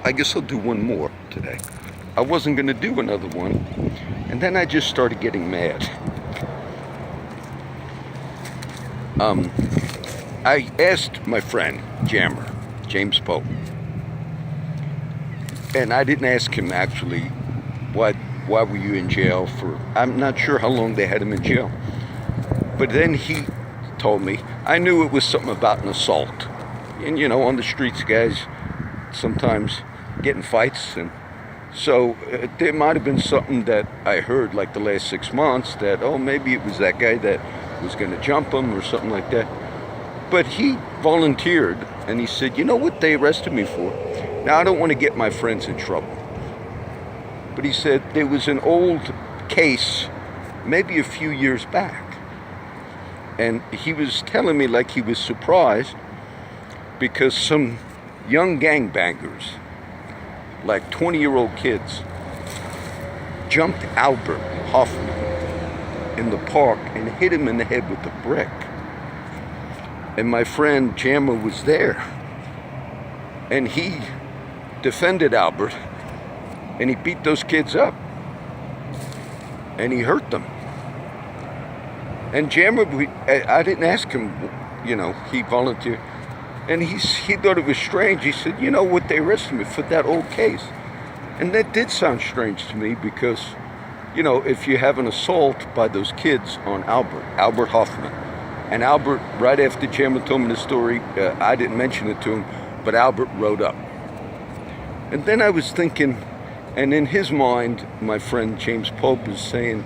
I guess I'll do one more today. I wasn't going to do another one, and then I just started getting mad. I asked my friend, Jammer, James Pope, and I didn't ask him actually, why were you in jail for, I'm not sure how long they had him in jail. But then he told me, I knew it was something about an assault. And on the streets, guys sometimes get in fights, and so there might have been something that I heard like the last 6 months that, oh, maybe it was that guy that was going to jump him or something like that. But he volunteered, and he said, you know what they arrested me for? Now, I don't want to get my friends in trouble, but he said there was an old case, maybe a few years back, and he was telling me like he was surprised because some young gangbangers, like 20-year-old kids, jumped Albert Hoffman in the park and hit him in the head with a brick. And my friend Jammer was there, and he defended Albert, and he beat those kids up, and he hurt them. And Jammer, I didn't ask him, he volunteered, and he thought it was strange. He said, you know what, they arrested me for that old case. And that did sound strange to me because, if you have an assault by those kids on Albert Hoffman, and Albert, right after Jammer told me the story, I didn't mention it to him, but Albert wrote up. And then I was thinking, and in his mind, my friend James Pope is saying,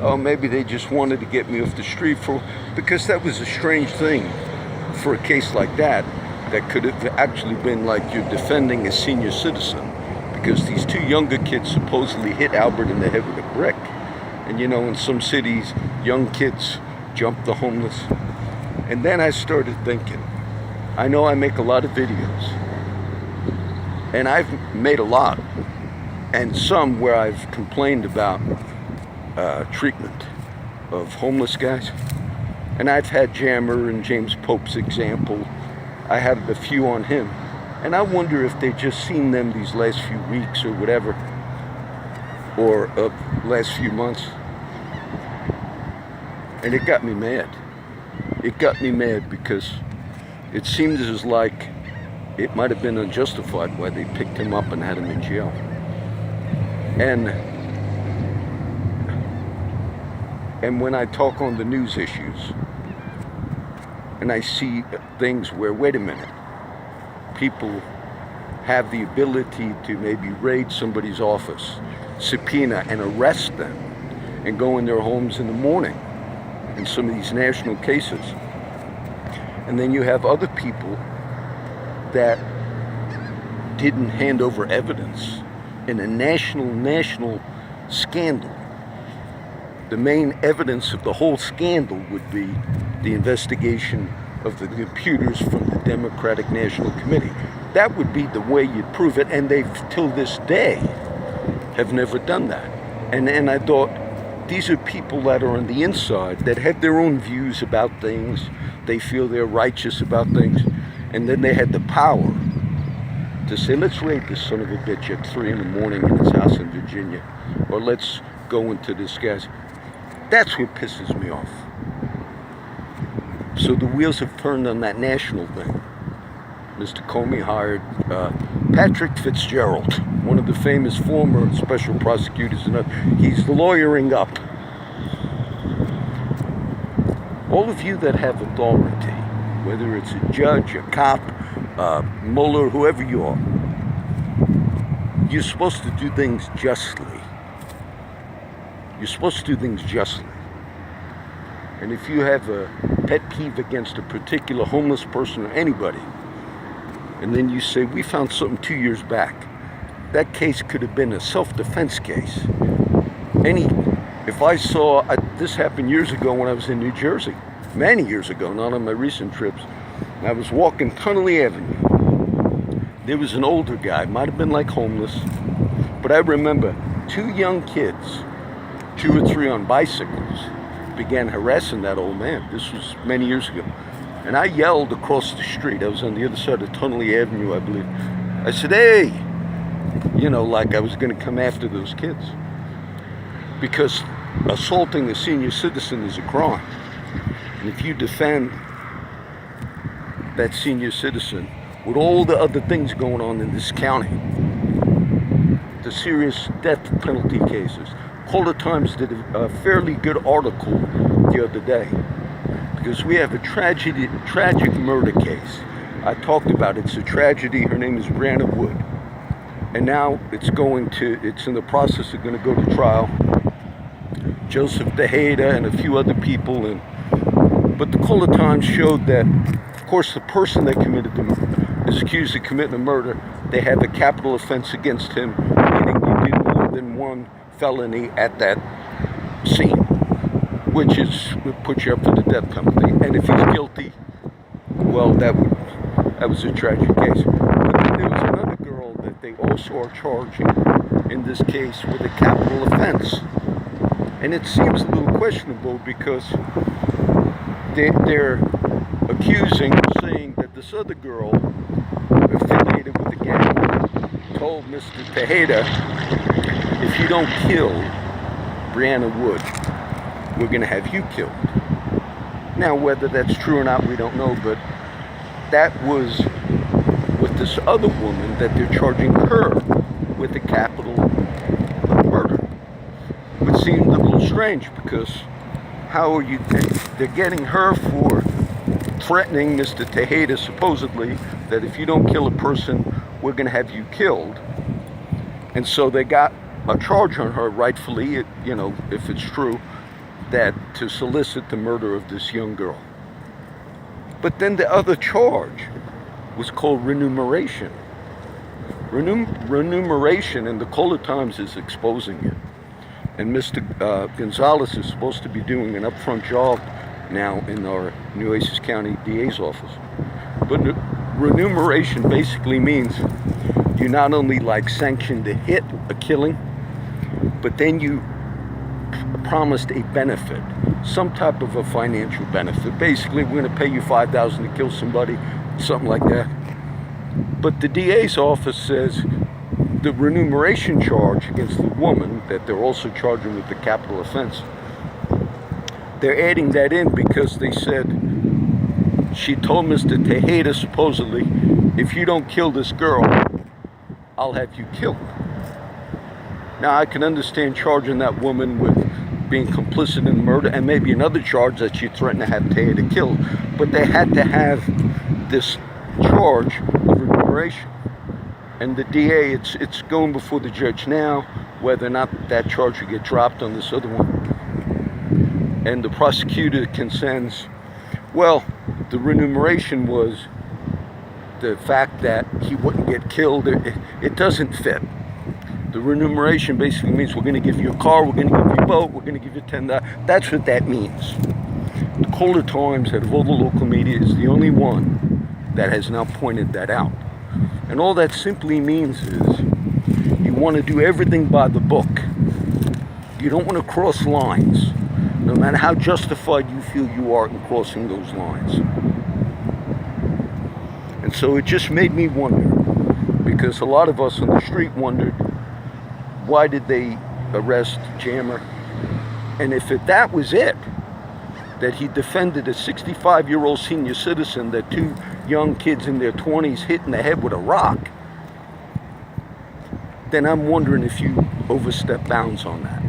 oh, maybe they just wanted to get me off the street because that was a strange thing for a case like that could have actually been like you're defending a senior citizen, because these two younger kids supposedly hit Albert in the head with a brick. And in some cities, young kids jump the homeless. And then I started thinking, I know I make a lot of videos, and I've made a lot, and some where I've complained about treatment of homeless guys. And I've had Jammer and James Pope's example. I had a few on him. And I wonder if they've just seen them these last few weeks or whatever, or last few months. And it got me mad. It got me mad because it seemed as like it might have been unjustified why they picked him up and had him in jail. And when I talk on the news issues, and I see things where, wait a minute, people have the ability to maybe raid somebody's office, subpoena and arrest them, and go in their homes in the morning in some of these national cases. And then you have other people that didn't hand over evidence in a national scandal. The main evidence of the whole scandal would be the investigation of the computers from the Democratic National Committee. That would be the way you'd prove it, and they, till this day, have never done that. And I thought, these are people that are on the inside, that have their own views about things, they feel they're righteous about things, and then they had the power to say, let's raid this son of a bitch at 3 in the morning in his house in Virginia, or let's go into this guy's. That's what pisses me off. So the wheels have turned on that national thing. Mr. Comey hired Patrick Fitzgerald, one of the famous former special prosecutors, and he's lawyering up. All of you that have authority, whether it's a judge, a cop, Mueller, whoever you are, you're supposed to do things justly. You're supposed to do things justly. And if you have a pet peeve against a particular homeless person or anybody, and then you say, we found something 2 years back, that case could have been a self-defense case. If I saw, this happened years ago when I was in New Jersey, many years ago, not on my recent trips, and I was walking Tunnelly Avenue. There was an older guy, might have been like homeless, but I remember 2 young kids, 2 or 3 on bicycles, began harassing that old man. This was many years ago. And I yelled across the street. I was on the other side of Tunnelly Avenue, I believe. I said, hey, like I was going to come after those kids. Because assaulting a senior citizen is a crime. And if you defend that senior citizen with all the other things going on in this county, the serious death penalty cases. Caller Times did a fairly good article the other day, because we have a tragic murder case. I talked about it. It's a tragedy. Her name is Breanna Wood. And now it's in the process of going to go to trial. Joseph Tejeda and a few other people. But the Caller Times showed that, of course, the person that is accused of committing a murder, they have a capital offense against him, meaning you did more than one felony at that scene, which would put you up for the death penalty. And if he's guilty, well, that was a tragic case. But then there was another girl that they also are charging in this case with a capital offense. And it seems a little questionable, because they're accusing, saying that this other girl affiliated with the gang told Mr. Tejeda, if you don't kill Breanna Wood, we're going to have you killed. Now, whether that's true or not, we don't know, but that was with this other woman that they're charging her with a capital murder, which seemed a little strange, because they're getting her for threatening Mr. Tejeda, supposedly, that if you don't kill a person, we're going to have you killed. And so they got a charge on her, rightfully, if it's true, that to solicit the murder of this young girl. But then the other charge was called remuneration. Remuneration, and the Caller Times is exposing it. And Mr. Gonzales is supposed to be doing an upfront job now in our Nueces County DA's office. But remuneration basically means you not only sanctioned a hit, a killing, but then you promised a benefit, some type of a financial benefit. Basically, we're going to pay you $5,000 to kill somebody, something like that. But the DA's office says the remuneration charge against the woman that they're also charging with the capital offense, they're adding that in because they said she told Mr. Tejeda, supposedly, if you don't kill this girl, I'll have you killed. Now, I can understand charging that woman with being complicit in murder, and maybe another charge that she threatened to have Tejeda killed, but they had to have this charge of remuneration. And the DA, it's going before the judge now, whether or not that charge will get dropped on this other one. And the prosecutor contends, well, the remuneration was the fact that he wouldn't get killed. It doesn't fit. The remuneration basically means we're going to give you a car, we're going to give you a boat, we're going to give you $10. That's what that means. The Caller Times, out of all the local media, is the only one that has now pointed that out. And all that simply means is you want to do everything by the book. You don't want to cross lines, no matter how justified you feel you are in crossing those lines. And so it just made me wonder, because a lot of us on the street wondered, why did they arrest Jammer? And if that was it, that he defended a 65-year-old senior citizen that two young kids in their 20s hit in the head with a rock, then I'm wondering if you overstep bounds on that.